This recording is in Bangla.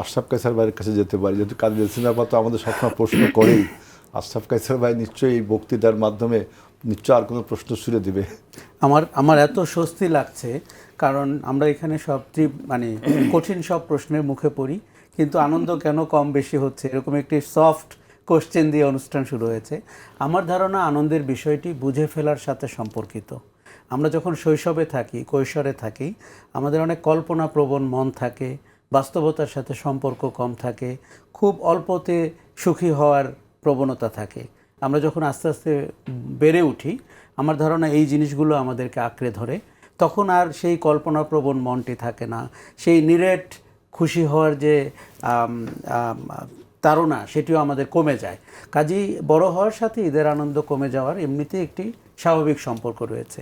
আশরাফ কায়সার ভাইয়ের কাছে যেতে পারি, যেহেতু কাজী জসিম আপা তো আমাদের সবসময় প্রশ্ন করেই। আশরাফ কায়সার ভাই নিশ্চয়ই এই বক্তৃতার মাধ্যমে নিশ্চয় আর কোনো প্রশ্ন ছুড়ে দিবে। আমার এত স্বস্তি লাগছে, কারণ আমরা এখানে সব মানে কঠিন সব প্রশ্নের মুখে পড়ি, কিন্তু আনন্দ কেন কম বেশি হচ্ছে, এরকম একটি সফট কোশ্চেন দিয়ে অনুষ্ঠান শুরু হয়েছে। আমার ধারণা আনন্দের বিষয়টি বুঝে ফেলার সাথে সম্পর্কিত। আমরা যখন শৈশবে থাকি, কৈশোরে থাকি, আমাদের অনেক কল্পনাপ্রবণ মন থাকে, বাস্তবতার সাথে সম্পর্ক কম থাকে, খুব অল্পতে সুখী হওয়ার প্রবণতা থাকে। আমরা যখন আস্তে আস্তে বেড়ে উঠি, আমার ধারণা এই জিনিসগুলো আমাদেরকে আঁকড়ে ধরে, তখন আর সেই কল্পনাপ্রবণ মনটি থাকে না, সেই নিরেট খুশি হওয়ার যে তাড়না সেটিও আমাদের কমে যায়। কাজেই বড় হওয়ার সাথে ঈদের আনন্দ কমে যাওয়ার এমনিতেই একটি স্বাভাবিক সম্পর্ক রয়েছে।